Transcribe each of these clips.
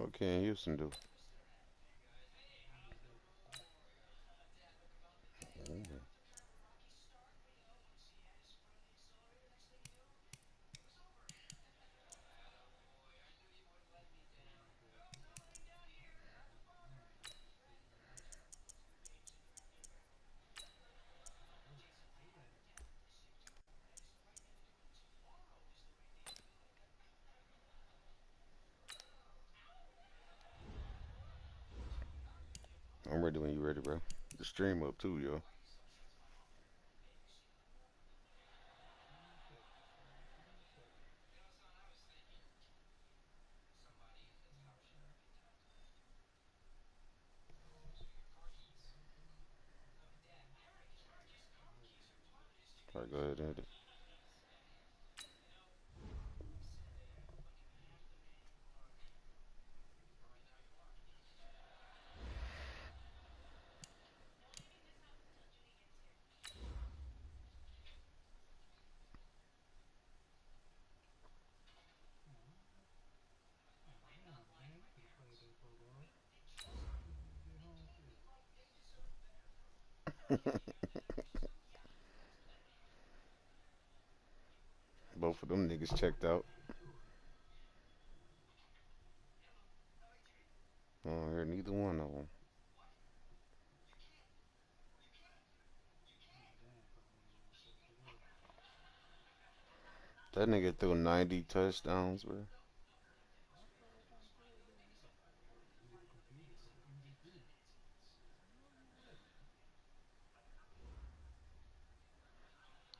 What can Houston do? I'm ready when you ready, bro. The stream up too, yo. All right, go ahead and hit it. Both of them niggas checked out. I don't hear neither one of them. That nigga threw 90 touchdowns, bro.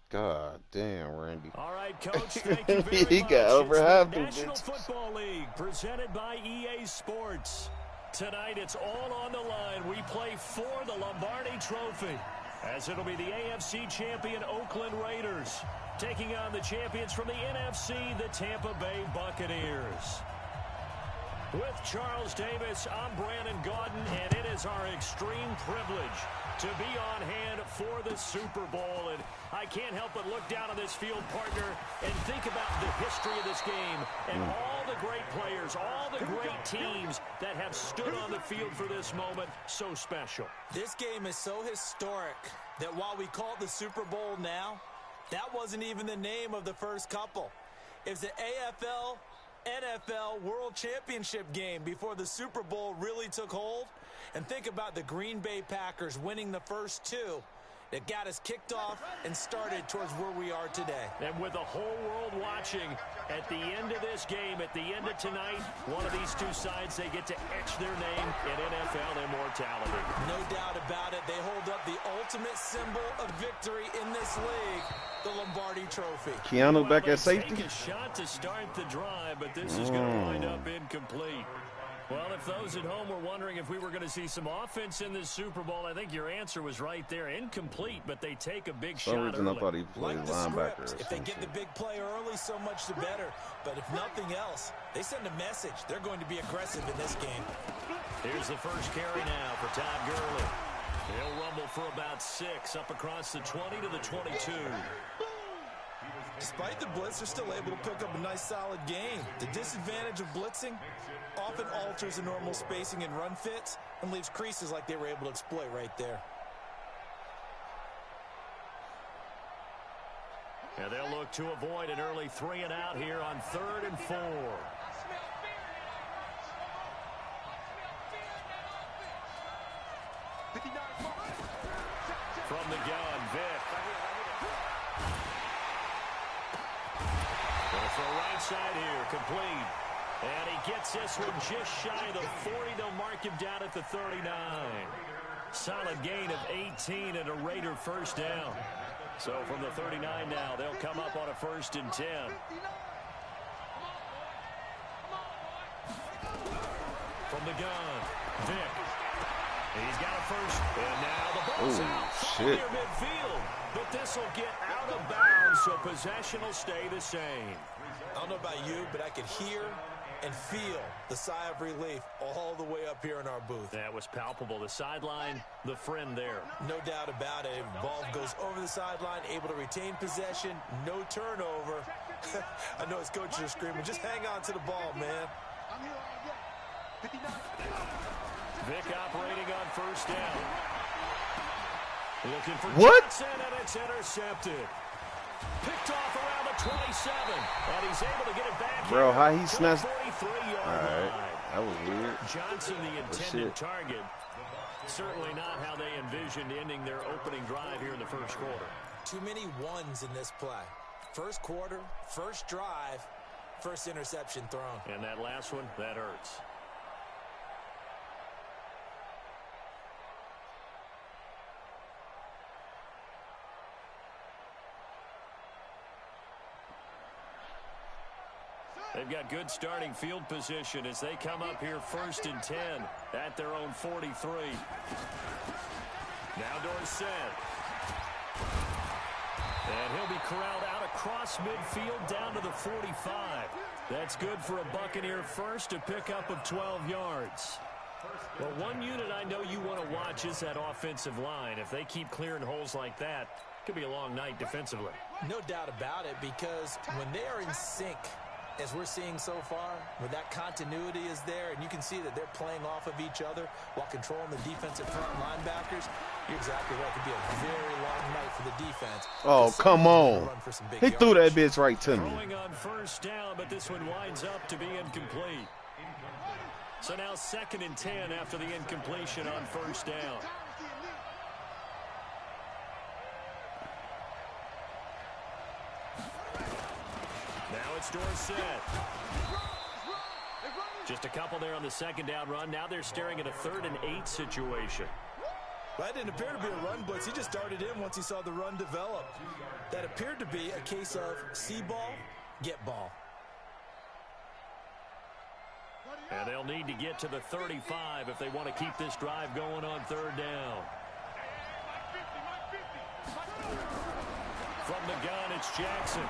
God damn, Randy. All right, Coach, thank you very He much. got over It's half the the National bitches. Football League, presented by EA Sports. Tonight, it's all on the line. We play for the Lombardi Trophy, as it'll be the AFC champion Oakland Raiders taking on the champions from the NFC, the Tampa Bay Buccaneers. With Charles Davis, I'm Brandon Gaudin, and it is our extreme privilege to be on hand for the Super Bowl. And I can't help but look down on this field, partner, and think about the history of this game and all the great players, all the great teams that have stood on the field for this moment. So special. This game is so historic that while we call it the Super Bowl now, that wasn't even the name of the first couple. It's the AFL NFL World Championship game before the Super Bowl really took hold. And think about the Green Bay Packers winning the first two that got us kicked off and started towards where we are today. And with the whole world watching, at the end of this game, at the end of tonight, one of these two sides, they get to etch their name in NFL immortality. No doubt about it. They hold up the ultimate symbol of victory in this league, the Lombardi Trophy. Keanu back at safety. Take a shot to start the drive, but this is going to wind up incomplete. Well, if those at home were wondering if we were going to see some offense in this Super Bowl, I think your answer was right there. Incomplete, but they take a big shot reason I early. thought he played Like the linebacker. script, if they get the big play early, so much the better. But if nothing else, they send a message. They're going to be aggressive in this game. Here's the first carry now for Todd Gurley. He'll rumble for about 6, up across the 20 to the 22. Despite the blitz, they're still able to pick up a nice, solid gain. The disadvantage of blitzing often alters the normal spacing and run fits and leaves creases like they were able to exploit right there. And they'll look to avoid an early 3 and out here on 3rd and 4. From the gun, Vick. For right side here, complete. And he gets this one just shy of the 40. They'll mark him down at the 39. Solid gain of 18 and a Raider first down. So from the 39 now, they'll come up on a 1st and 10. From the gun, Vick. He's got a first, and now the ball's out from near midfield. But this will get out of bounds, so possession will stay the same. I don't know about you, but I could hear and feel the sigh of relief all the way up here in our booth. That was palpable. The sideline, the friend there. No doubt about it. Ball goes over the sideline, able to retain possession, no turnover. I know his coaches are screaming, just hang on to the ball, man. Vic operating on first down. Looking for What? Johnson, and it's intercepted. Picked off around the 27, and he's able to get it back. Bro, how he to the snatched? 43-yard Alright, line. that was weird. Johnson, the intended target. Certainly not how they envisioned ending their opening drive here in the first quarter. Too many ones in this play. First quarter, first drive, first interception thrown. And that last one, that hurts. They've got good starting field position as they come up here 1st and 10 at their own 43. Now Dorsett. And he'll be corralled out across midfield down to the 45. That's good for a Buccaneer first, to pick up of 12 yards. Well, one unit I know you want to watch is that offensive line. If they keep clearing holes like that, it could be a long night defensively. No doubt about it, because when they are in sync, as we're seeing so far, where that continuity is there, and you can see that they're playing off of each other while controlling the defensive front linebackers, you're exactly right. It could be a very long night for the defense. Oh, come on. He threw that bitch right to me. Throwing on first down, but this one winds up to be incomplete. So now 2nd and 10 after the incompletion on first down. Now it's Dorsett. Just a couple there on the 2nd down run. Now they're staring at a 3rd and 8 situation. Well, that didn't appear to be a run blitz. He just darted in once he saw the run develop. That appeared to be a case of see ball, get ball. And they'll need to get to the 35 if they want to keep this drive going on 3rd down. From the gun, it's Jackson.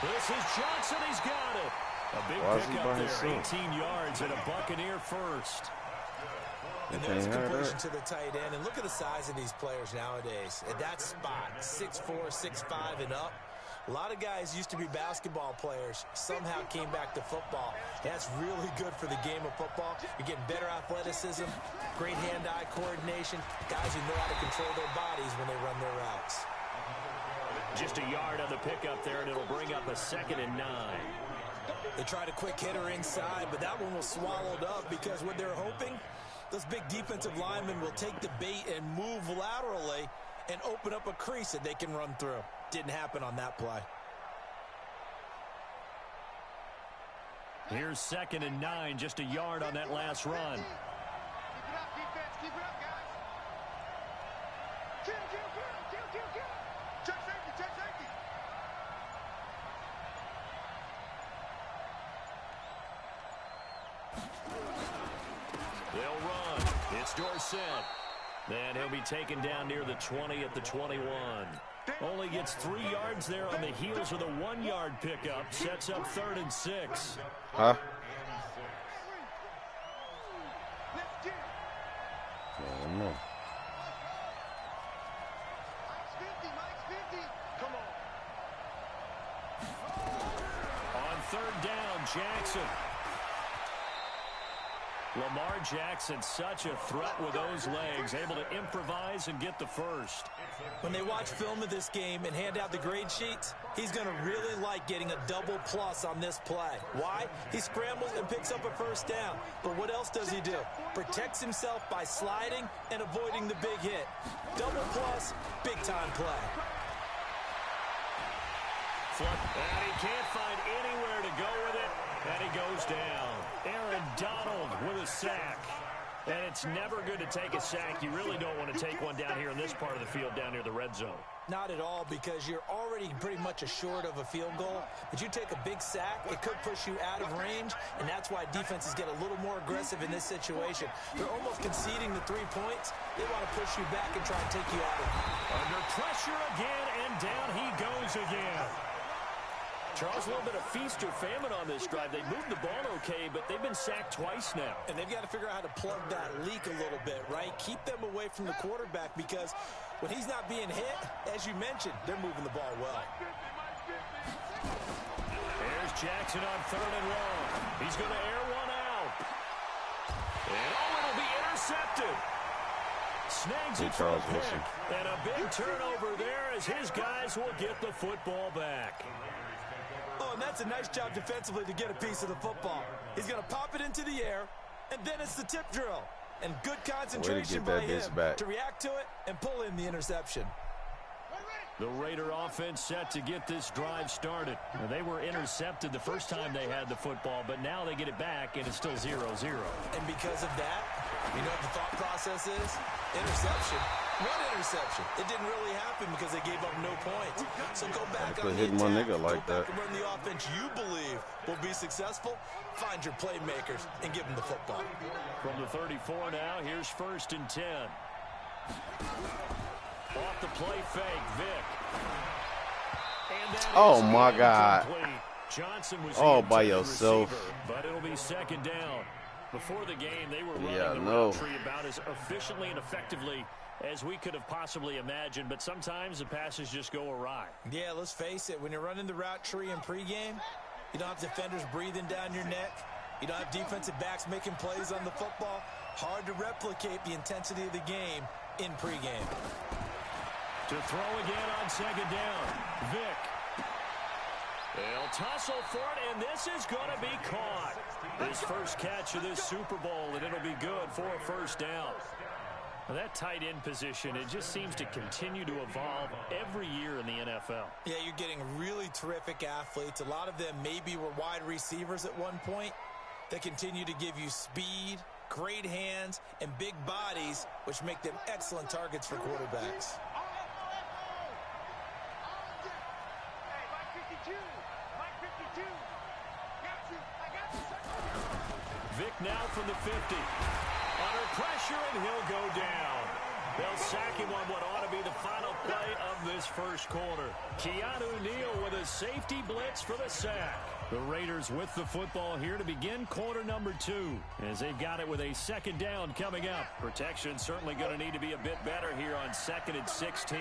This is Johnson. He's got it. A big pickup there, 18 yards and a Buccaneer first. And there's a completion to the tight end. And look at the size of these players nowadays. At that spot, 6'4", 6'5", and up. A lot of guys used to be basketball players, somehow came back to football. That's really good for the game of football. You're getting better athleticism, great hand-eye coordination, guys who know how to control their bodies when they run their routes. Just a yard on the pickup there, and it'll bring up a 2nd and 9. They tried a quick hitter inside, but that one was swallowed up because what they're hoping, those big defensive linemen will take the bait and move laterally and open up a crease that they can run through. Didn't happen on that play. Here's 2nd and 9, just a yard on that last run. Keep it up, defense. Keep it up, guys. Kill. Check safety. They'll run. It's Dorsett. And he'll be taken down near the 20 at the 21. Only gets 3 yards there on the heels of the 1-yard pickup. Sets up 3rd and 6. Huh? No. Come on. On 3rd down, Jackson. Lamar Jackson, such a threat with those legs, able to improvise and get the first. When they watch film of this game and hand out the grade sheets, he's going to really like getting a double plus on this play. Why? He scrambles and picks up a first down. But what else does he do? Protects himself by sliding and avoiding the big hit. Double plus, big-time play. And he can't find anywhere to go with it, and he goes down. Aaron Donald with a sack. And it's never good to take a sack. You really don't want to take one down here in this part of the field, down near the red zone. Not at all, because you're already pretty much assured of a field goal. But you take a big sack, it could push you out of range, and that's why defenses get a little more aggressive in this situation. They're almost conceding the 3 points. They want to push you back and try and take you out of it. Under pressure again, and down he goes again. Charles, a little bit of feast or famine on this drive. They moved the ball okay, but they've been sacked twice now. And they've got to figure out how to plug that leak a little bit, right? Keep them away from the quarterback, because when he's not being hit, as you mentioned, they're moving the ball well. There's Jackson on 3rd and long. He's going to air one out. intercepted. Snags it for a pick. And a big turnover there as his guys will get the football back. Oh, and that's a nice job defensively to get a piece of the football. He's going to pop it into the air, and then it's the tip drill. And good concentration by him to react to it and pull in the interception. The Raider offense set to get this drive started. Now, they were intercepted the first time they had the football, but now they get it back, and it's still 0-0. And because of that, you know what the thought process is? Interception. What interception? It didn't really happen because they gave up no points. So go back on the attack, go back and run the offense you believe will be successful. Find your playmakers and give them the football. From the 34 now, here's 1st and 10. Off the play fake, Vic. Oh my God. Johnson was all by yourself. Receiver, but it'll be 2nd down. Before the game, they were running the route tree about as efficiently and effectively as we could have possibly imagined, but sometimes the passes just go awry. Yeah, let's face it. When you're running the route tree in pregame, you don't have defenders breathing down your neck. You don't have defensive backs making plays on the football. Hard to replicate the intensity of the game in pregame. To throw again on 2nd down. Vic. They'll tussle for it, and this is going to be caught. His first catch of this Super Bowl, and it'll be good for a 1st down. Now, that tight end position, it just seems to continue to evolve every year in the NFL. Yeah, you're getting really terrific athletes. A lot of them maybe were wide receivers at one point. They continue to give you speed, great hands, and big bodies, which make them excellent targets for quarterbacks. Vic now from the 50. Under pressure, and he'll go down. They'll sack him on what ought to be the final play of this first quarter. Keanu Neal with a safety blitz for the sack. The Raiders with the football here to begin quarter number 2, as they've got it with a 2nd down coming up. Protection certainly going to need to be a bit better here on 2nd and 16.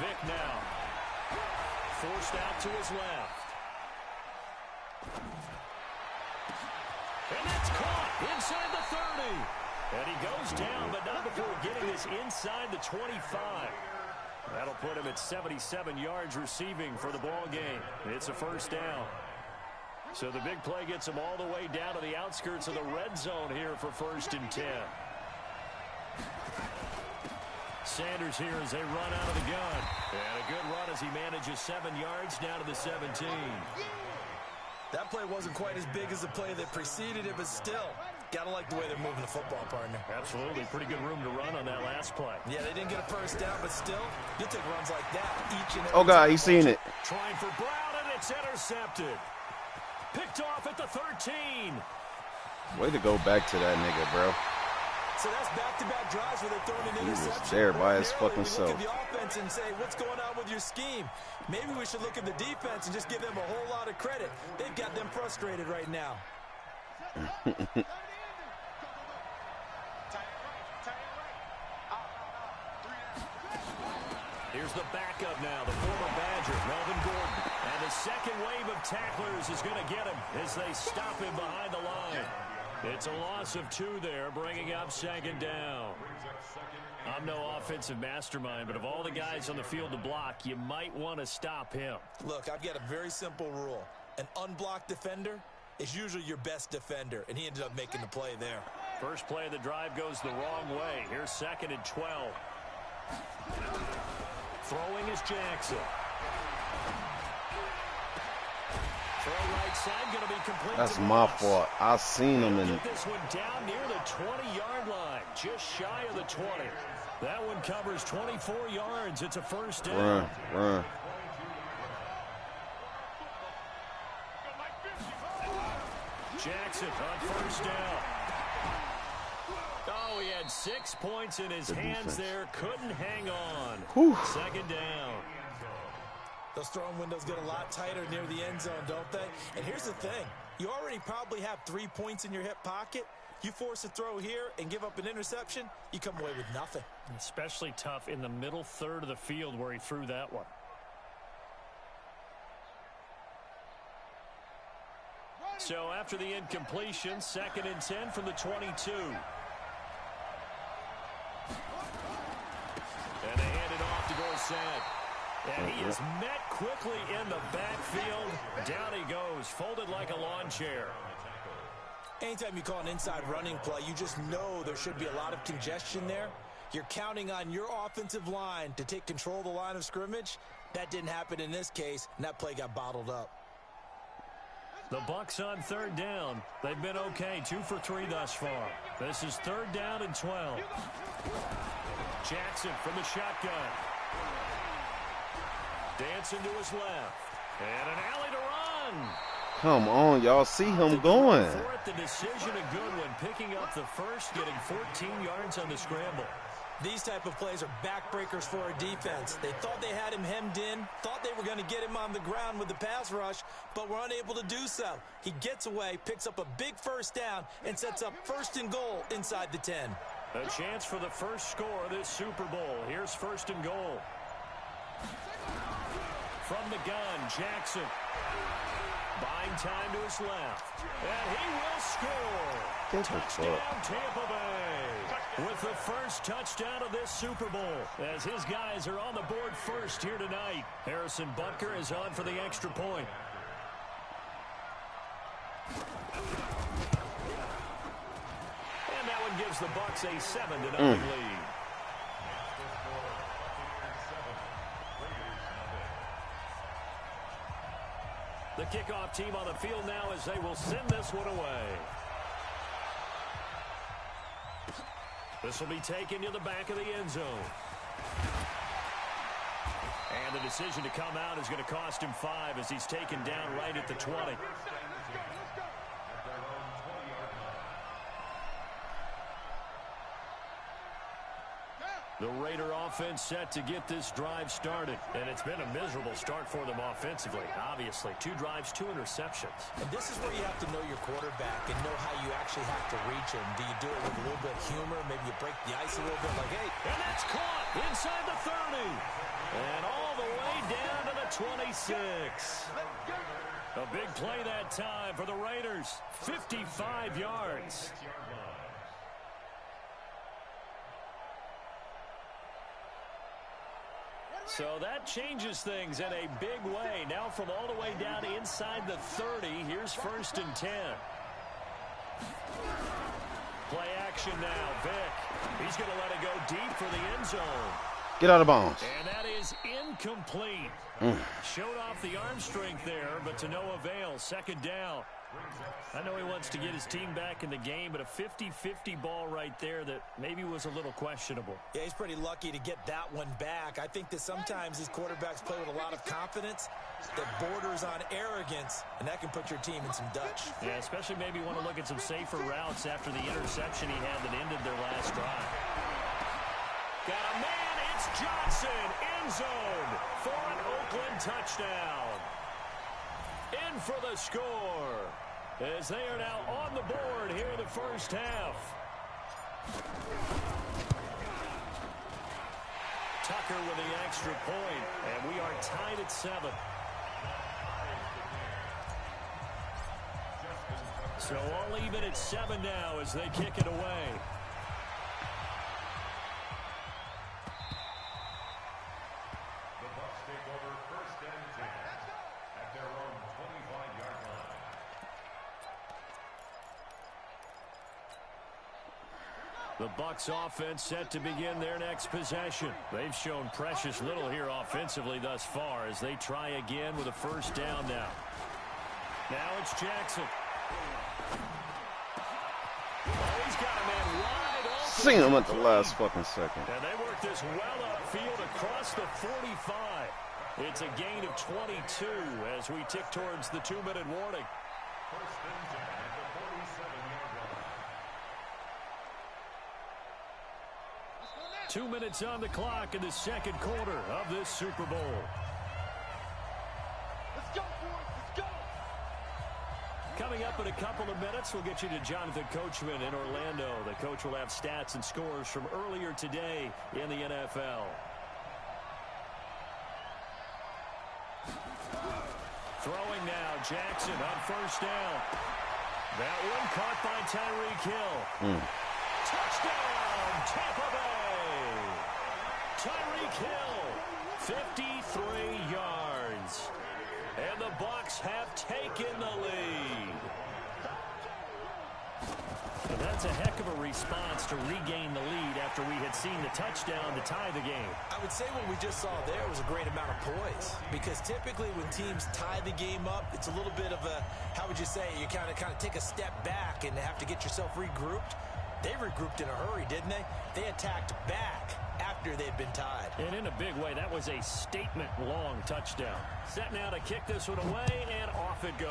Vic now. Forced out to his left. And that's caught inside the 30. And he goes down, but not before getting this inside the 25. That'll put him at 77 yards receiving for the ball game. It's a 1st down. So the big play gets him all the way down to the outskirts of the red zone here for 1st and 10. Sanders here as they run out of the gun. And a good run as he manages 7 yards down to the 17. That play wasn't quite as big as the play that preceded it, but still, gotta like the way they're moving the football, partner. Absolutely. Pretty good room to run on that last play. Yeah, they didn't get a 1st down, but still, you take runs like that each and every Oh, God, he's seen it. Trying for Brown, and it's intercepted. Picked off at the 13. Way to go back to that nigga, bro. So that's back-to-back drives where they're throwing an interception. He was there by his fucking self. We look at the offense and say, what's going on with your scheme? Maybe we should look at the defense and just give them a whole lot of credit. They've got them frustrated right now. Here's the backup now, the former Badger, Melvin Gordon. And the second wave of tacklers is going to get him as they stop him behind the line. It's a loss of 2 there, bringing up 2nd down. I'm no offensive mastermind, but of all the guys on the field to block, you might want to stop him. Look, I've got a very simple rule. An unblocked defender is usually your best defender, and he ended up making the play there. First play of the drive goes the wrong way. Here's 2nd and 12. Throwing is Jackson. Throw right side, going to be complete. That's my fault. I seen him in. Get this one down near the 20-yard line, just shy of the 20. That one covers 24 yards. It's a 1st down. Run. Jackson on 1st down. Oh, he had 6 points in his hands there. Couldn't hang on. Whew. 2nd down. Those throwing windows get a lot tighter near the end zone, don't they? And here's the thing. You already probably have 3 points in your hip pocket. You force a throw here and give up an interception, you come away with nothing. Especially tough in the middle third of the field where he threw that one. So after the incompletion, 2nd and 10 from the 22. And they hand it off to Dorsett. And he is met quickly in the backfield. Down he goes, folded like a lawn chair. Anytime you call an inside running play, you just know there should be a lot of congestion there. You're counting on your offensive line to take control of the line of scrimmage. That didn't happen in this case, and that play got bottled up. The Bucks on 3rd down. They've been okay, 2 for 3 thus far. This is 3rd down and 12. Jackson from the shotgun. Dancing to his left. And an alley to run. Come on, y'all. See him going. The decision a good one. Picking up the first, getting 14 yards on the scramble. These type of plays are backbreakers for a defense. They thought they had him hemmed in, thought they were going to get him on the ground with the pass rush, but were unable to do so. He gets away, picks up a big 1st down, and sets up 1st and goal inside the 10. A chance for the first score of this Super Bowl. Here's 1st and goal. From the gun, Jackson. Buying time to his left. And he will score. Touchdown, Tampa Bay. With the first touchdown of this Super Bowl. As his guys are on the board first here tonight. Harrison Butker is on for the extra point. And that one gives the Bucks a 7-0 lead. The kickoff team on the field now as they will send this one away. This will be taken to the back of the end zone. And the decision to come out is going to cost him 5 as he's taken down right at the 20. The Raider offense set to get this drive started. And it's been a miserable start for them offensively, obviously. 2 drives, 2 interceptions. And this is where you have to know your quarterback and know how you actually have to reach him. Do you do it with a little bit of humor? Maybe you break the ice a little bit like, hey. And that's caught inside the 30. And all the way down to the 26. A big play that time for the Raiders. 55 yards. So that changes things in a big way. Now from all the way down inside the 30, here's 1st and 10. Play action now, Vick. He's going to let it go deep for the end zone. Get out of bounds. And that is incomplete. Showed off the arm strength there, but to no avail. 2nd down. I know he wants to get his team back in the game, but a 50-50 ball right there that maybe was a little questionable. Yeah, he's pretty lucky to get that one back. I think that sometimes these quarterbacks play with a lot of confidence that borders on arrogance, and that can put your team in some Dutch. Yeah, especially maybe want to look at some safer routes after the interception he had that ended their last drive. Got a man, it's Johnson, end zone for an Oakland touchdown. In for the score as they are now on the board here in the first half. Tucker with the extra point, and we are tied at 7. So all even at 7 now as they kick it away. The Bucs offense set to begin their next possession. They've shown precious little here offensively thus far as they try again with a 1st down now. Now it's Jackson. Oh, he's got a man wide open. See him at the last fucking second. And they work this well upfield across the 45. It's a gain of 22 as we tick towards the 2-minute warning. 2 minutes on the clock in the 2nd quarter of this Super Bowl. Let's go, boys. Let's go. Coming up in a couple of minutes, we'll get you to Jonathan Coachman in Orlando. The coach will have stats and scores from earlier today in the NFL. Throwing now, Jackson on first down. That one caught by Tyreek Hill. Touchdown, Tampa Bay. Tyreek Hill, 53 yards. And the Bucs have taken the lead. And that's a heck of a response to regain the lead after we had seen the touchdown to tie the game. I would say what we just saw there was a great amount of poise, because typically when teams tie the game up, it's a little bit of a, how would you say, you kind of take a step back and have to get yourself regrouped. They regrouped in a hurry, didn't they? They attacked back after they'd been tied. And in a big way, that was a statement-long touchdown. Set now to kick this one away, and off it goes.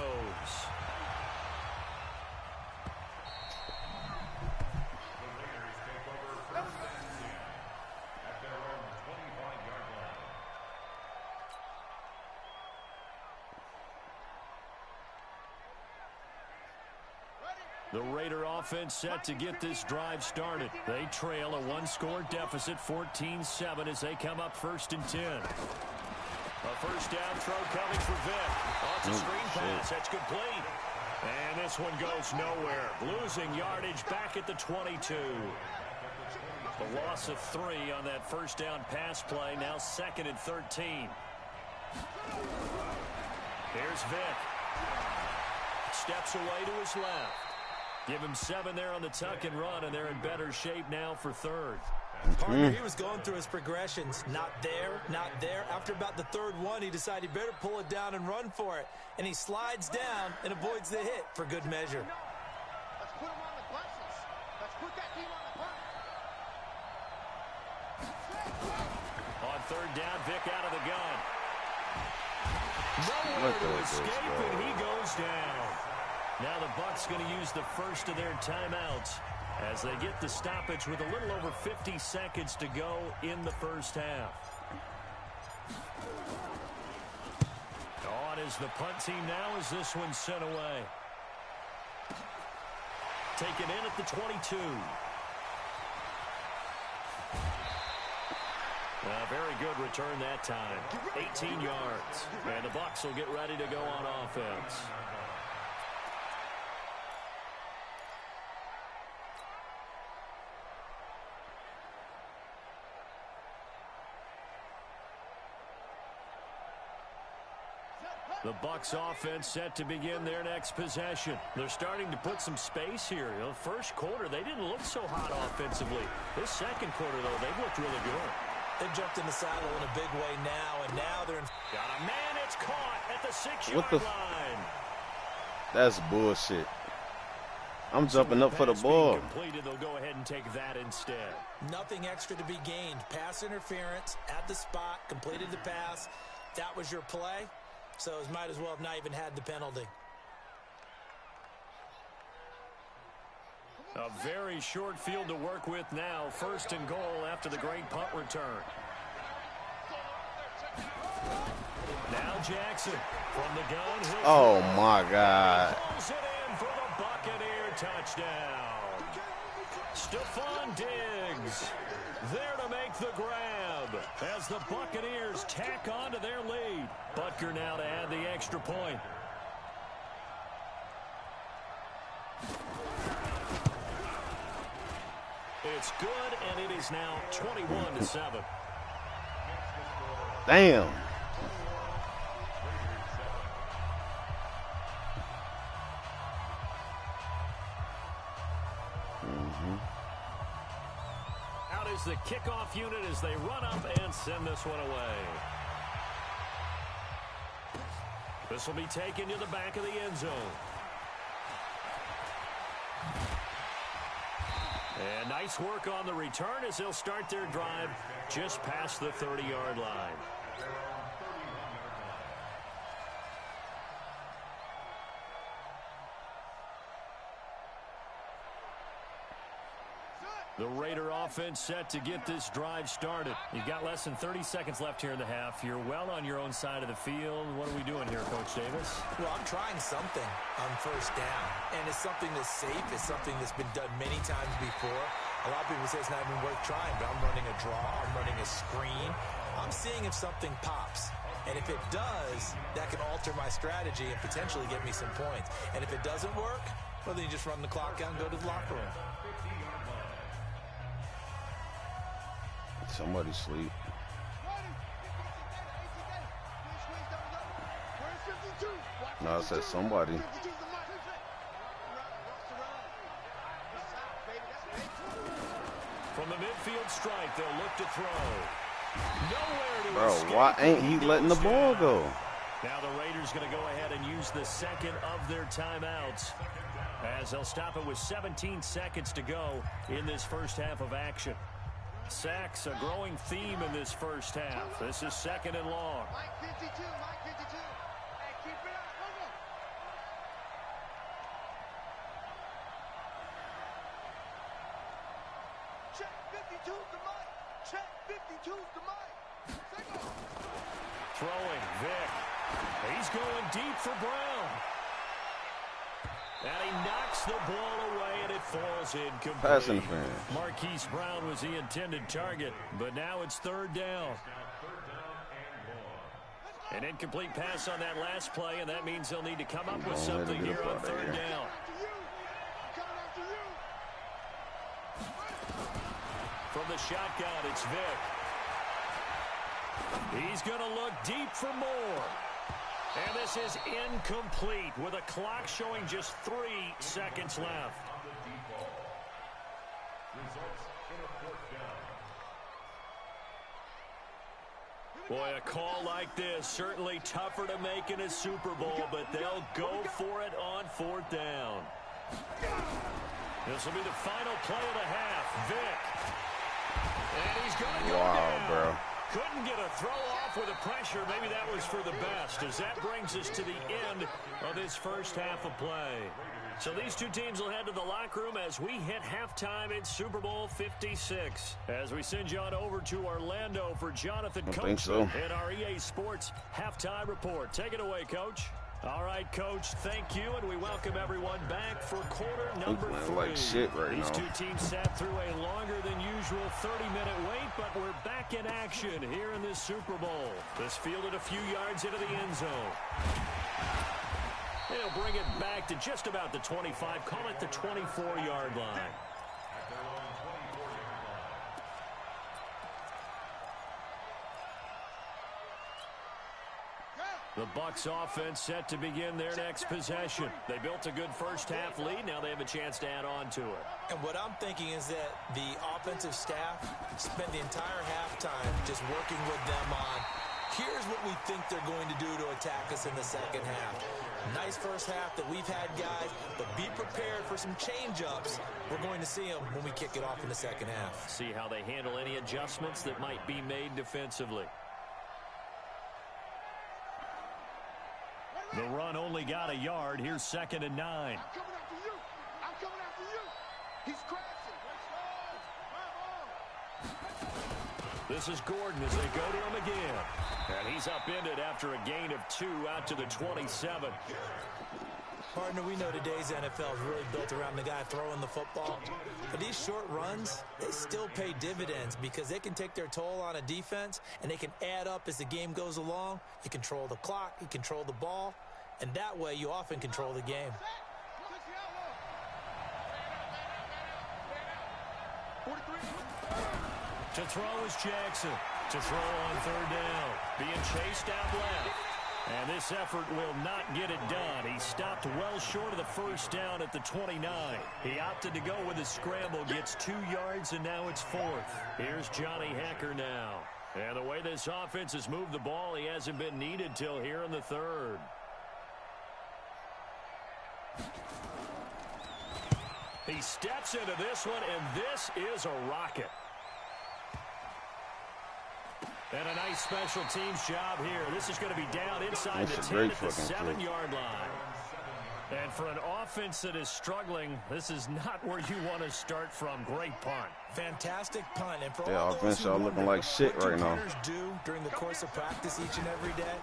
The Raider offense set to get this drive started. They trail a one-score deficit, 14-7, as they come up 1st and 10. A first down throw coming for Vick. Oh, it's a screen pass. That's complete. And this one goes nowhere. Losing yardage back at the 22. A loss of 3 on that first down pass play. Now 2nd and 13. Here's Vick. Steps away to his left. Give him 7 there on the tuck and run, and they're in better shape now for 3rd. Partner, he was going through his progressions. Not there, not there. After about the 3rd one, he decided he better pull it down and run for it. And he slides down and avoids the hit for good measure. Let's put him on the buses. Let's put that team on the bus. On 3rd down, Vick out of the gun. Nowhere to escape, and he goes down. Now the Bucs going to use the first of their timeouts as they get the stoppage with a little over 50 seconds to go in the first half. On is the punt team now as this one's sent away. Taken in at the 22. A very good return that time. 18 yards. And the Bucs will get ready to go on offense. The Bucs offense set to begin their next possession. They're starting to put some space here. The first quarter, they didn't look so hot offensively. This second quarter, though, they've looked really good. They've jumped in the saddle in a big way now, and now they're in. Got a man, it's caught at the 6-yard line. That's bullshit. I'm jumping up for the ball. Completed, they'll go ahead and take that instead. Nothing extra to be gained. Pass interference at the spot, completed the pass. That was your play. So it might as well have not even had the penalty. A very short field to work with now. 1st and goal after the great punt return. Now Jackson from the gun. Oh, my God. Pulls it in for the Buccaneer touchdown. Stephon Diggs there to make the grab as the Buccaneers tack on to their lead. Butker now to add the extra point. It's good, and it is now 21-7. Damn. Out is the kickoff unit as they run up and send this one away. This will be taken to the back of the end zone. And nice work on the return as they'll start their drive just past the 30-yard line. The Raider offense set to get this drive started. You've got less than 30 seconds left here in the half. You're well on your own side of the field. What are we doing here, Coach Davis? Well, I'm trying something on 1st down. And it's something that's safe. It's something that's been done many times before. A lot of people say it's not even worth trying, but I'm running a draw. I'm running a screen. I'm seeing if something pops. And if it does, that can alter my strategy and potentially get me some points. And if it doesn't work, well, then you just run the clock out and go to the locker room. Somebody sleep. No, I said somebody. From the midfield strike, they'll look to throw. Nowhere to Bro, escape. why ain't he letting the ball go? Now the Raiders going to go ahead and use the second of their timeouts, as they'll stop it with 17 seconds to go in this first half of action. Sacks, a growing theme in this first half. This is second and long. Mike 52, Mike 52. Hey, keep it up, come on. Check 52 to Mike. Check 52 to Mike. Second. Throwing, Vic. He's going deep for Brown. And he knocks the ball away, and it falls incomplete. Pass interference. Marquise Brown was the intended target, but now it's third down. An incomplete pass on that last play, and that means they'll need to come up with something here on third down. From the shotgun, it's Vic. He's going to look deep for more. And this is incomplete with a clock showing just 3 seconds left. Boy, a call like this, certainly tougher to make in a Super Bowl, but they'll go for it on fourth down. This will be the final play of the half. Vic. And he's going to go down. Bro. Couldn't get a throw off with the pressure. Maybe that was for the best, as that brings us to the end of this first half of play. So these two teams will head to the locker room as we hit halftime in Super Bowl 56. As we send you on over to Orlando for Jonathan Coach in our EA Sports halftime report. Take it away, Coach. All right, Coach, thank you, and we welcome everyone back for quarter number 3. Like shit right These now. two teams sat through a longer than usual 30-minute wait, but we're back in action here in this Super Bowl. This fielded a few yards into the end zone. They'll bring it back to just about the 25, call it the 24-yard line. The Bucs offense set to begin their next possession. They built a good first-half lead. Now they have a chance to add on to it. And what I'm thinking is that the offensive staff spent the entire halftime just working with them on, here's what we think they're going to do to attack us in the second half. Nice first half that we've had, guys, but be prepared for some change-ups. We're going to see them when we kick it off in the second half. See how they handle any adjustments that might be made defensively. The run only got a yard. Here's 2nd and 9. I'm coming after you. I'm coming after you. He's crashing. This is Gordon as they go to him again. And he's upended after a gain of 2 out to the 27. Partner, we know today's NFL is really built around the guy throwing the football. But these short runs, they still pay dividends because they can take their toll on a defense and they can add up as the game goes along. You control the clock, you control the ball, and that way you often control the game. To throw is Jackson. To throw on third down. Being chased out left. And this effort will not get it done. He stopped well short of the first down at the 29. He opted to go with a scramble, gets 2 yards, and now it's 4th. Here's Johnny Hecker now. And the way this offense has moved the ball, he hasn't been needed till here in the 3rd. He steps into this one, and this is a rocket. And a nice special teams job here. This is going to be down inside the 10 at the 7-yard line. And for an offense that is struggling, this is not where you want to start from. Great punt. Fantastic punt. And for all offense y'all looking like shit right now. What do punters do during the course of practice each and every day?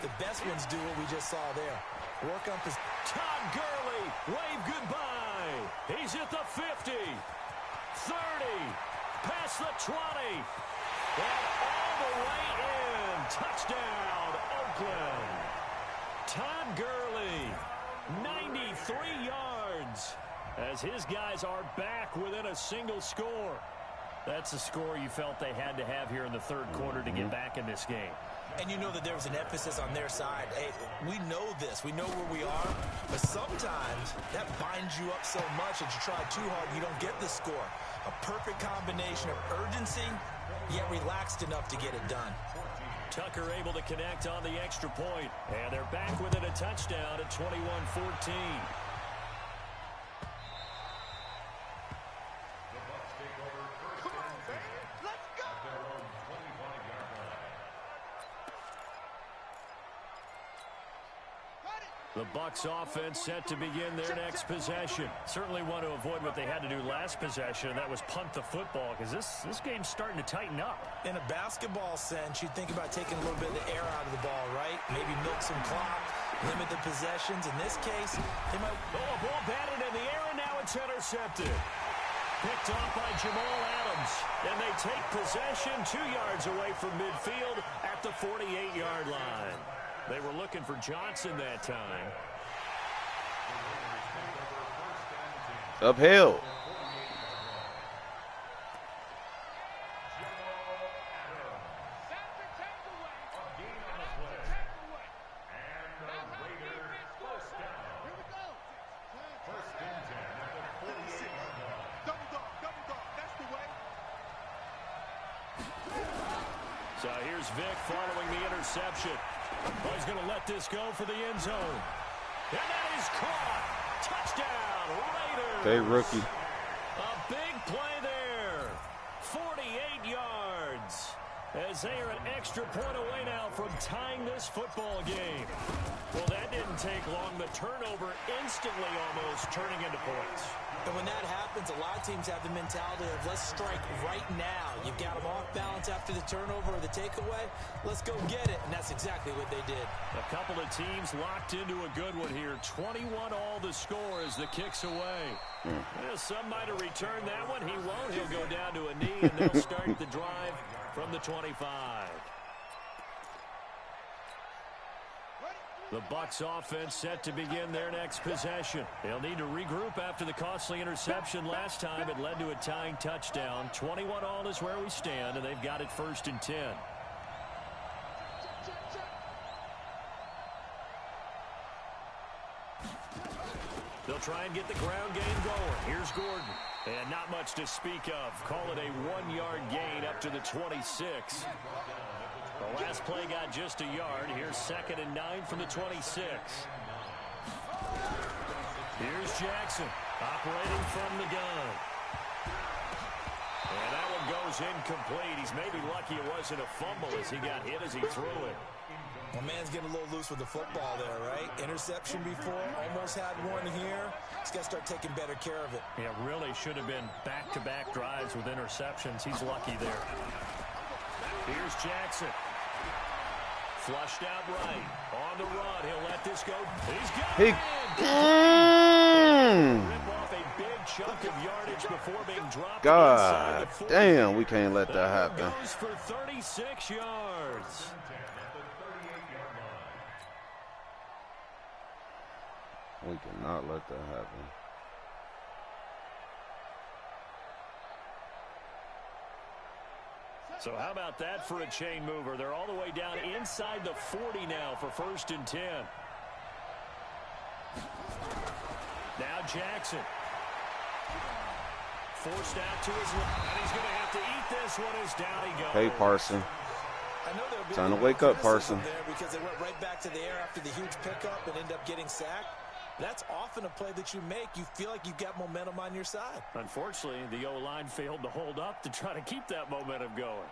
The best ones do what we just saw there. Work up his... Todd Gurley, wave goodbye. He's at the 50, 30, past the 20. And all the way in. Touchdown, Oakland. Todd Gurley, 93 yards, as his guys are back within a single score. That's a score you felt they had to have here in the third quarter to get back in this game. And you know that there was an emphasis on their side. Hey, we know this. We know where we are. But sometimes that binds you up so much that you try too hard and you don't get the score. A perfect combination of urgency, yet relaxed enough to get it done. Tucker able to connect on the extra point. And they're back within a touchdown at 21-14. The Bucs offense set to begin their next possession. Certainly want to avoid what they had to do last possession, and that was punt the football, because this game's starting to tighten up. In a basketball sense, you think about taking a little bit of the air out of the ball, right? Maybe milk some clock, limit the possessions. In this case, they might... Oh, a ball batted in the air, and now it's intercepted. Picked off by Jamal Adams, and they take possession 2 yards away from midfield at the 48-yard line. They were looking for Johnson that time. Uphill. So here's Vic following the interception. Oh, he's going to let this go for the end zone. And that is caught. Touchdown, Raiders. Hey, rookie. A big play there. 48 yards. As they are an extra point away now from tying this football game. Well, that didn't take long. The turnover instantly almost turning into points. And when that happens, a lot of teams have the mentality of let's strike right now. You've got them off balance after the turnover or the takeaway. Let's go get it. And that's exactly what they did. A couple of teams locked into a good one here. 21 all the score as the kick's away. Well, some might have returned that one. He won't. He'll go down to a knee, and they'll start the drive from the 25. The Bucs offense set to begin their next possession. They'll need to regroup after the costly interception last time. It led to a tying touchdown. 21 all is where we stand, and they've got it 1st and 10. They'll try and get the ground game going. Here's Gordon. And not much to speak of. Call it a 1-yard gain up to the 26. The last play got just a yard. Here's 2nd and 9 from the 26. Here's Jackson operating from the gun. And that one goes incomplete. He's maybe lucky it wasn't a fumble as he got hit as he threw it. Well, man's getting a little loose with the football there, right? Interception before, almost had one here. He's got to start taking better care of it. Yeah, really should have been back-to-back drives with interceptions. He's lucky there. Here's Jackson. Flushed out right. On the run. He'll let this go. He's got it. Rip off a big chunk of yardage before being dropped. God damn, we can't let that happen. Goes for 36 yards. We cannot let that happen. So how about that for a chain mover? They're all the way down inside the 40 now for 1st and 10. Now Jackson. Forced out to his left. And he's going to have to eat this one as down he goes. Hey, Parson. I know Time to wake up, Parson. There because they went right back to the air after the huge pickup and end up getting sacked. That's often a play that you make. You feel like you've got momentum on your side. Unfortunately, the O-line failed to hold up to try to keep that momentum going.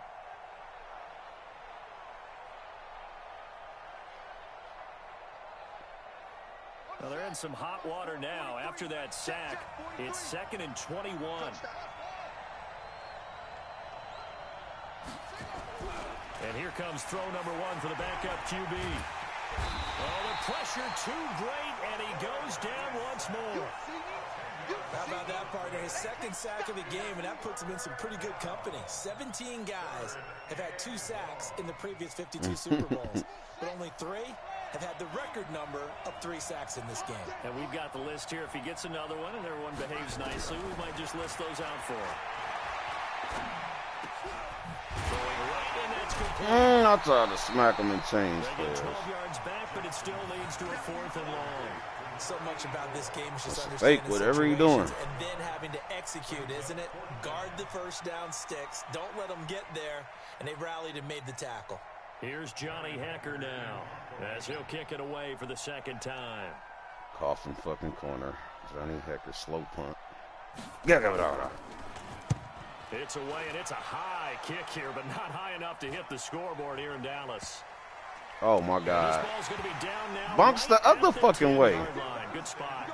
Well, they're in some hot water now. After that sack, it's 2nd and 21. And here comes throw number 1 for the backup QB. Oh, the pressure too great, and he goes down once more. How about about that, partner? His second sack of the game, and that puts him in some pretty good company. 17 guys have had 2 sacks in the previous 52 Super Bowls, but only 3 have had the record number of 3 sacks in this game. And we've got the list here. If he gets another one and everyone behaves nicely, we might just list those out for him. Going right, and that's complete. I tried to smack him and change They get players. 12 yards back, but it still leads to a 4th and long. So much about this game is just Fake understanding whatever you're doing. situations and then having to execute, isn't it? Guard the first down sticks. Don't let them get there. And they rallied and made the tackle. Here's Johnny Hacker now, as he'll kick it away for the 2nd time. Coffin fucking corner. Johnny Hacker slow punt. Get it out. It's away, and it's a high kick here, but not high enough to hit the scoreboard here in Dallas. Oh my God. This ball's going to be down now. Bunks the other fucking way. Line. Good spot.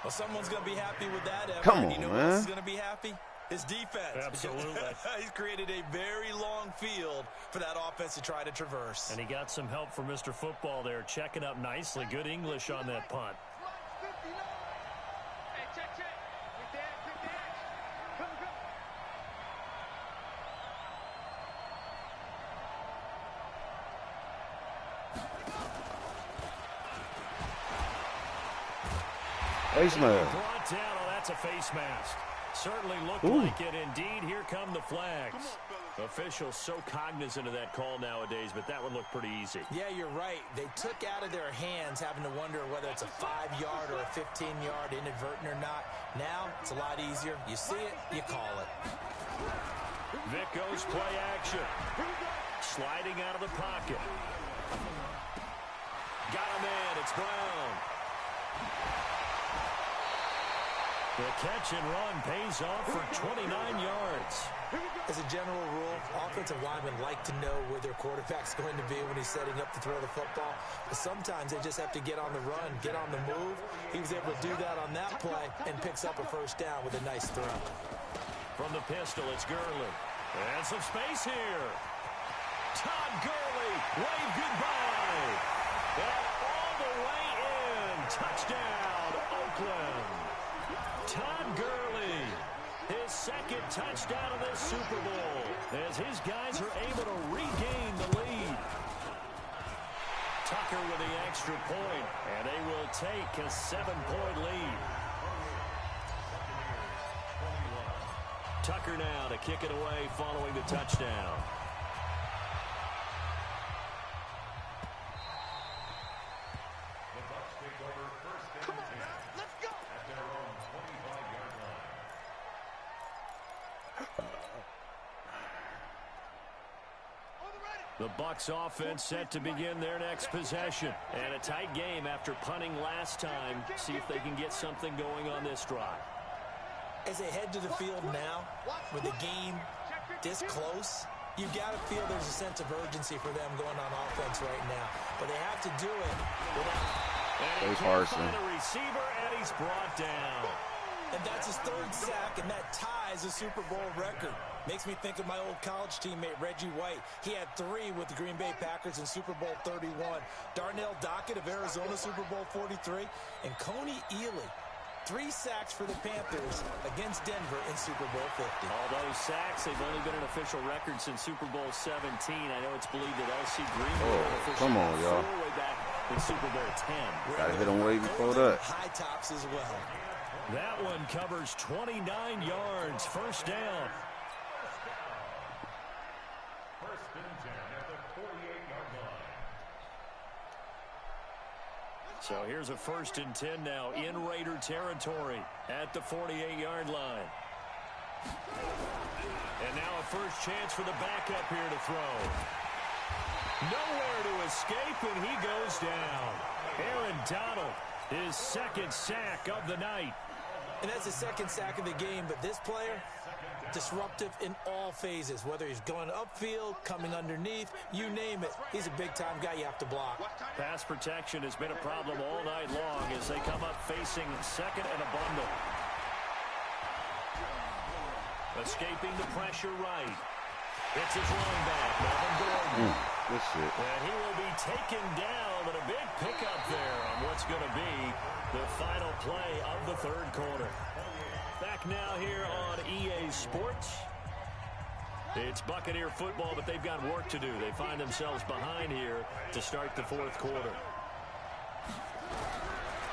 Well, someone's going to be happy with that effort. Come on, you know man. who else is going to be happy? His defense. Absolutely. He's created a very long field for that offense to try to traverse. And he got some help from Mr. Football there, checking up nicely. Good English on that punt. Face mask. Brought down. Oh, that's a face mask. Certainly looked Ooh. like it. Indeed, here come the flags. Officials so cognizant of that call nowadays, but that one looked pretty easy. Yeah, you're right. They took out of their hands having to wonder whether it's a 5-yard or a 15-yard inadvertent or not. Now, it's a lot easier. You see it, you call it. Vic goes play action. Sliding out of the pocket. Got him in. It's Brown. The catch and run pays off for 29 yards. As a general rule, offensive linemen like to know where their quarterback's going to be when he's setting up to throw the football. But sometimes they just have to get on the run, get on the move. He was able to do that on that play and picks up a first down with a nice throw. From the pistol, it's Gurley. And some space here. Todd Gurley, wave goodbye. And all the way in. Touchdown, Oakland. Todd Gurley, his 2nd touchdown of this Super Bowl, as his guys are able to regain the lead. Tucker with the extra point, and they will take a 7-point lead. Tucker now to kick it away following the touchdown. The Bucs offense set to begin their next possession. And a tight game after punting last time. See if they can get something going on this drive. As they head to the field now, with the game this close, you've got to feel there's a sense of urgency for them going on offense right now. But they have to do it without... And he can't find a receiver, and he's brought down. And that's his 3rd sack, and that ties a Super Bowl record. Makes me think of my old college teammate, Reggie White. He had 3 with the Green Bay Packers in Super Bowl 31. Darnell Dockett of Arizona, Super Bowl 43. And Coney Ely, 3 sacks for the Panthers against Denver in Super Bowl 50. All those sacks, they've only been an official record since Super Bowl 17. I know it's believed that L.C. Green come on, y'all. way back in Super Bowl 10. Gotta hit him way before that. High tops as well. That one covers 29 yards. First down. So here's a 1st and 10 now in Raider territory at the 48-yard line. And now a first chance for the backup here to throw. Nowhere to escape, and he goes down. Aaron Donald, his 2nd sack of the night. And that's the 2nd sack of the game, but this player, disruptive in all phases, whether he's going upfield, coming underneath, you name it. He's a big-time guy you have to block. Pass protection has been a problem all night long as they come up facing 2nd and a bundle. Escaping the pressure right. It's his running back, Melvin Gordon. Good shit. And he will be taken down and a big pickup there on what's going to be the final play of the third quarter. Back now here on EA Sports. It's Buccaneer football, but they've got work to do. They find themselves behind here to start the fourth quarter.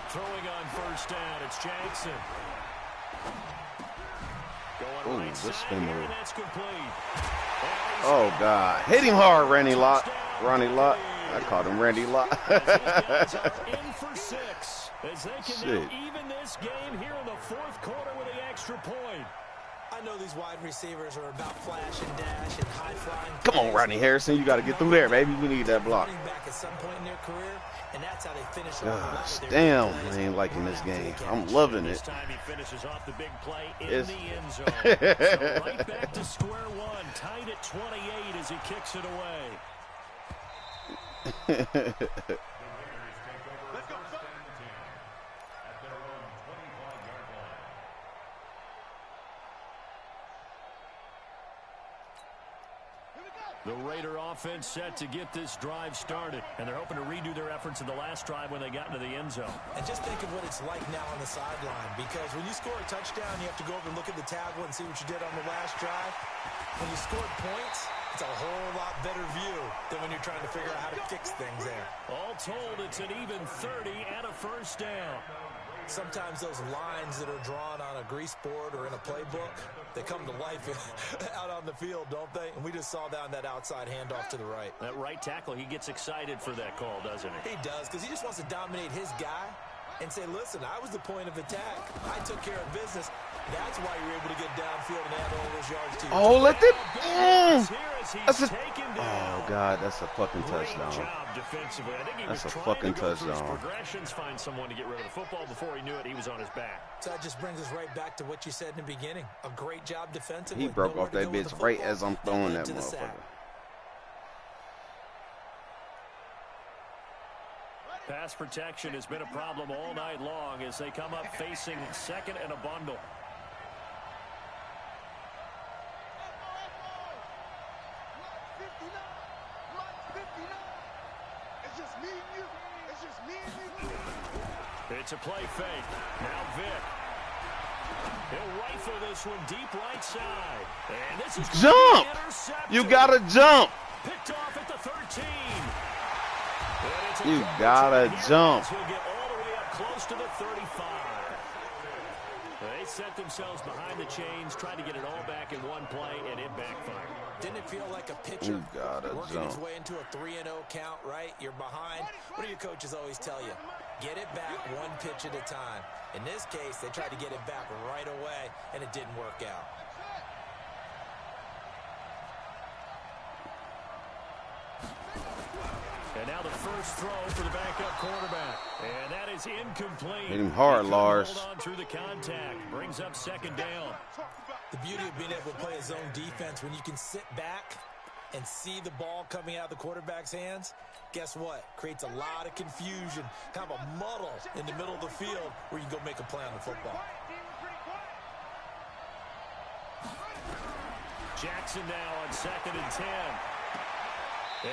Throwing on first down, it's Jackson. Going right this side spin here, move. and that's complete. Oh, God. Hit him hard, Ronnie Lott. Ronnie Lott. I called him Randy Lott. As these guys are in for 6. As they can Shit. now even this game here in the fourth quarter with the extra point. I know these wide receivers are about flash and dash and high flying. Come on, Rodney Harrison. You got to get through there, baby. We need that block. Back at some point in their career, and that's how they finish Gosh, damn, I ain't liking this game. I'm loving This it. time he finishes off the big play in It's- the end zone. So right back to square one, tied at 28 as he kicks it away. Let's go. The Raider offense set to get this drive started, and they're hoping to redo their efforts in the last drive when they got into the end zone. And just think of what it's like now on the sideline, because when you score a touchdown, you have to go over and look at the tablet and see what you did on the last drive. When you scored points, it's a whole lot better view than when you're trying to figure out how to fix things there. All told, it's an even 30 and a first down. Sometimes those lines that are drawn on a grease board or in a playbook, they come to life out on the field, don't they? And we just saw down that outside handoff to the right. That right tackle, he gets excited for that call, doesn't he? He does, because he just wants to dominate his guy and say, listen, I was the point of attack. I took care of business. That's why you're able to get downfield and add all those yards to you. Oh, let it. That's Oh, God, that's a fucking touchdown. Great job defensively. I think he That's was a trying fucking to go through his touchdown. progressions, find someone to get rid of the football. Before he knew it, he was on his back. So that just brings us right back to what you said in the beginning. A great job defensively. He broke Nowhere off to that go with bitch the right football. as I'm throwing led that to the sack. motherfucker. Pass protection has been a problem all night long as they come up facing second and a bundle. It's just me and you. It's just me and you. It's a play fake. Now Vic. He'll rifle this one deep right side. And this is Jump! intercepted. You got to jump. Picked off at the 13. And it's a You coverage gotta right here jump. as we'll get all the way up close to the 35. They set themselves behind the chains, trying to get it all back in one play, and it backfired. Didn't it feel like a pitcher You gotta working his jump. way into a 3-0 count, right? You're behind. What do your coaches always tell you? Get it back one pitch at a time. In this case, they tried to get it back right away, and it didn't work out. And now the first throw for the backup quarterback. And that is incomplete. Hit him hard, He couldn't Lars. Hold on through the contact. Brings up second down. The beauty of being able to play a zone defense, when you can sit back and see the ball coming out of the quarterback's hands, guess what? Creates a lot of confusion, kind of a muddle in the middle of the field where you can go make a play on the football. Jackson now on second and 10.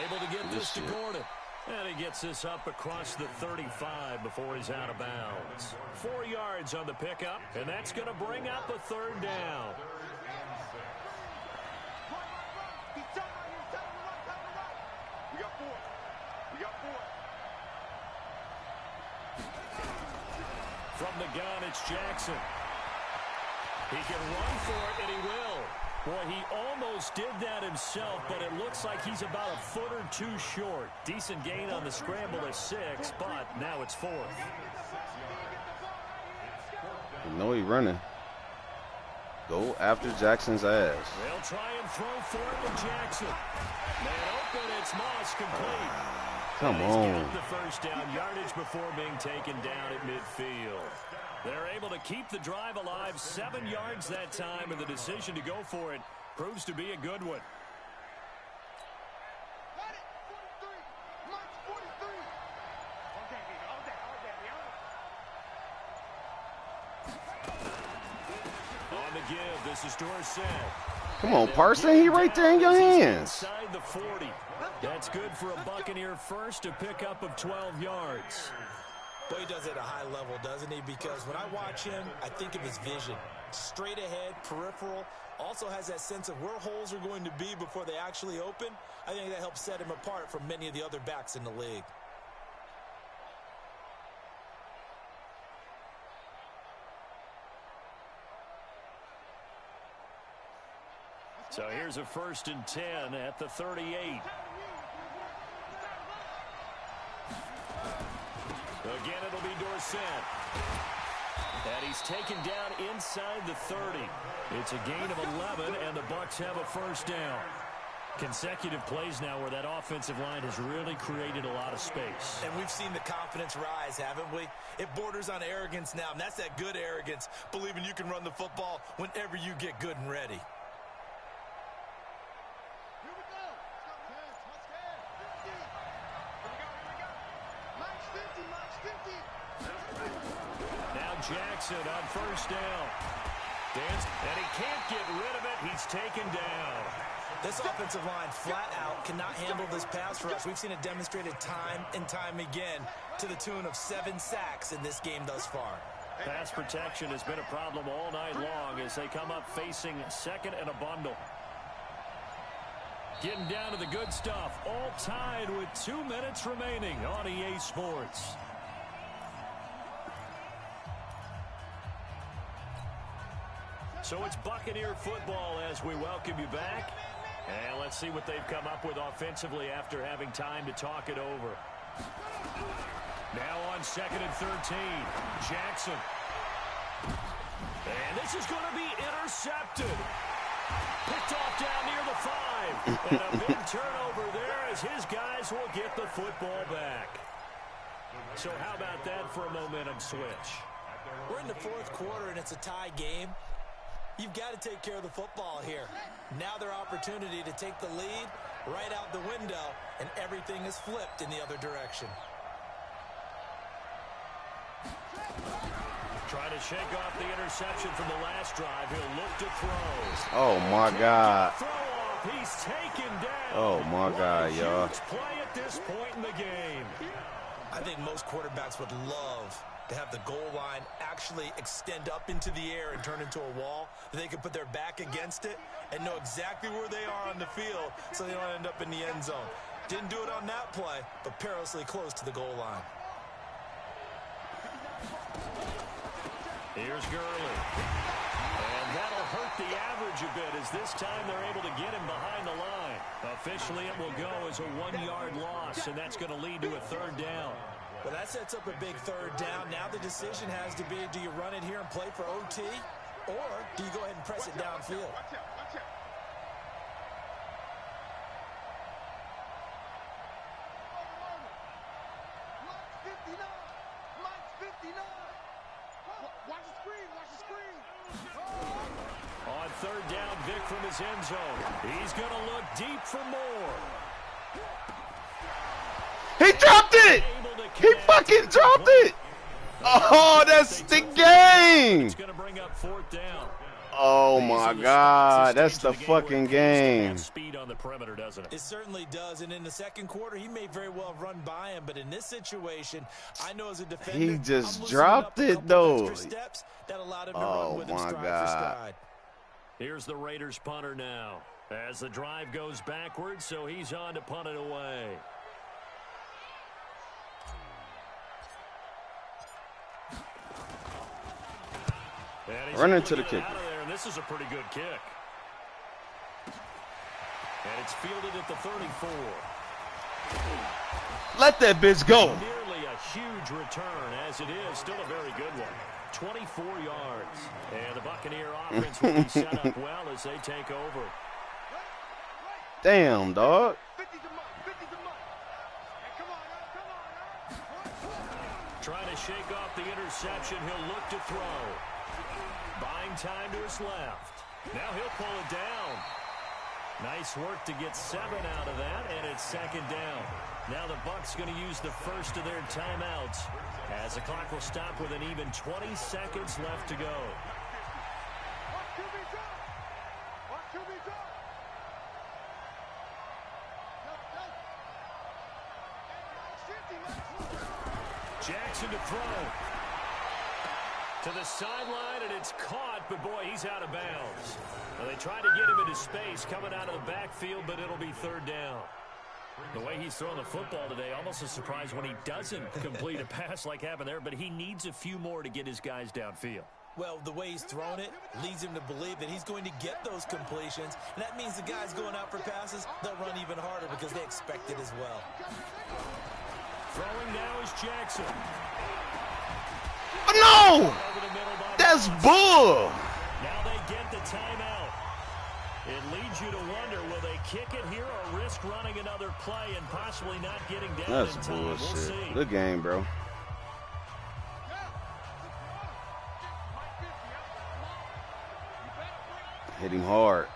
Able to get this to Gordon. And he gets this up across the 35 before he's out of bounds. 4 yards on the pickup, and that's going to bring up a third down. We got 4. We got 4. From the gun, it's Jackson. He can run for it, and he will. Boy, he almost did that himself, but it looks like he's about a foot or two short. Decent gain on the scramble at 6, but now it's 4th. You know he running. Go after Jackson's ass. They'll try and throw for it with Jackson. Man open, it's Moss complete. Come And he's on. got the first down yardage before being taken down at midfield. They're able to keep the drive alive, 7 yards that time, and the decision to go for it proves to be a good one. Got it. 43. Mike's 43. On the give, this is Dorsett. Come on, Parson. He right there in your hands. Inside the 40. That's good for a Buccaneer first, a pickup of 12 yards. Boy, he does it at a high level, doesn't he? Because when I watch him, I think of his vision. Straight ahead, peripheral, also has that sense of where holes are going to be before they actually open. I think that helps set him apart from many of the other backs in the league. So here's a 1st and 10 at the 38. Again, it'll be Dorsett. And he's taken down inside the 30. It's a gain of 11, and the Bucs have a 1st down. Consecutive plays now where that offensive line has really created a lot of space. And we've seen the confidence rise, haven't we? It borders on arrogance now, and that's that good arrogance, believing you can run the football whenever you get good and ready. Jackson on 1st down. And he can't get rid of it. He's taken down. This offensive line flat out cannot handle this pass rush. We've seen it demonstrated time and time again to the tune of 7 sacks in this game thus far. Pass protection has been a problem all night long as they come up facing 2nd and a bundle. Getting down to the good stuff. All tied with 2 minutes remaining on EA Sports. So it's Buccaneer football as we welcome you back. And let's see what they've come up with offensively after having time to talk it over. Now on 2nd and 13, Jackson. And this is going to be intercepted. Picked off down near the 5. And a big turnover there as his guys will get the football back. So how about that for a momentum switch? We're in the 4th quarter and it's a tie game. You've got to take care of the football here. Now their opportunity to take the lead right out the window, and everything is flipped in the other direction. Trying to shake off the interception from the last drive. He'll look to throw. Oh, my God. Throw off. He's taken down. Oh, my God, y'all. Play at this point in the game. I think most quarterbacks would love to have the goal line actually extend up into the air and turn into a wall. They can put their back against it and know exactly where they are on the field so they don't end up in the end zone. Didn't do it on that play, but perilously close to the goal line. Here's Gurley. And that'll hurt the average a bit as this time they're able to get him behind the line. Officially, it will go as a 1-yard loss, and that's going to lead to a 3rd down. Well, that sets up a big 3rd down. Now the decision has to be, do you run it here and play for OT, or do you go ahead and press it downfield? Watch the screen. On 3rd down, Vic from his end zone. He's going to look deep for more. He dropped it! He fucking dropped it! Oh, that's the game! It's going to bring up 4th down. Oh, my God. That's the fucking game. Speed on the perimeter, doesn't it? It certainly does. And in the 2nd quarter, he may very well have run by him. But in this situation, I know as a defender, He just dropped it, though. Steps that allowed him to run with him stride for stride. Here's the Raiders punter now as the drive goes backwards, so he's on to punt it away. Run into the kick. This is a pretty good kick. And it's fielded at the 34. Let that bitch go. Nearly a huge return, as it is. Still a very good one. 24 yards. And the Buccaneer offense will be set up well as they take over. Damn, dog. Trying to shake off the interception. He'll look to throw. Buying time to his left. Now he'll pull it down. Nice work to get 7 out of that, and it's 2nd down. Now the Bucs going to use the first of their timeouts as the clock will stop with an even 20 seconds left to go. Jackson to throw. To the sideline, and it's caught, but boy, he's out of bounds. Well, they tried to get him into space coming out of the backfield, but it'll be third down. The way he's throwing the football today, almost a surprise when he doesn't complete a pass like happened there, but he needs a few more to get his guys downfield. Well, the way he's thrown it leads him to believe that he's going to get those completions, and that means the guys going out for passes, they'll run even harder because they expect it as well. Throwing now is Jackson. Oh, no! That's bull! Now they get the timeout. It leads you to wonder, will they kick it here or risk running another play and possibly not getting down That's in time? bullshit. We'll see. Good game, bro. Hit him hard.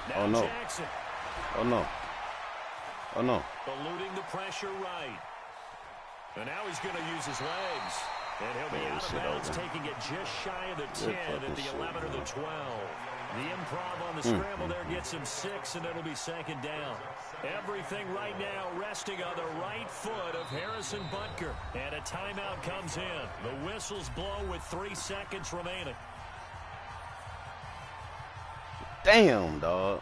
Now Oh, no. Jackson. Oh, no. Oh, no. Eluding the pressure right. And now he's going to use his legs. And he'll be out of bounds, taking it just shy of the 10 at the 11 or the 12. The improv on the scramble there gets him 6, and it'll be second down. Everything right now resting on the right foot of Harrison Butker. And a timeout comes in. The whistles blow with 3 seconds remaining. Damn, dog.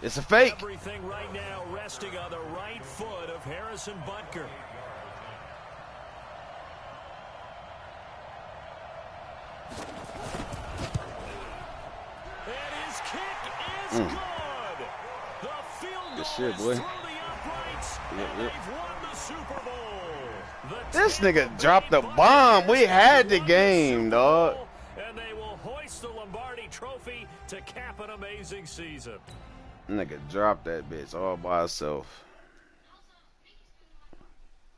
It's a fake. Everything right now resting on the right foot of Harrison Butker. And his kick is good. The field goal shit, is boy. through the uprights, and they've won the Super Bowl. This nigga dropped the bomb. We had the game, dog. And they will hoist the Lombardi Trophy to cap an amazing season. Nigga dropped that bitch all by himself.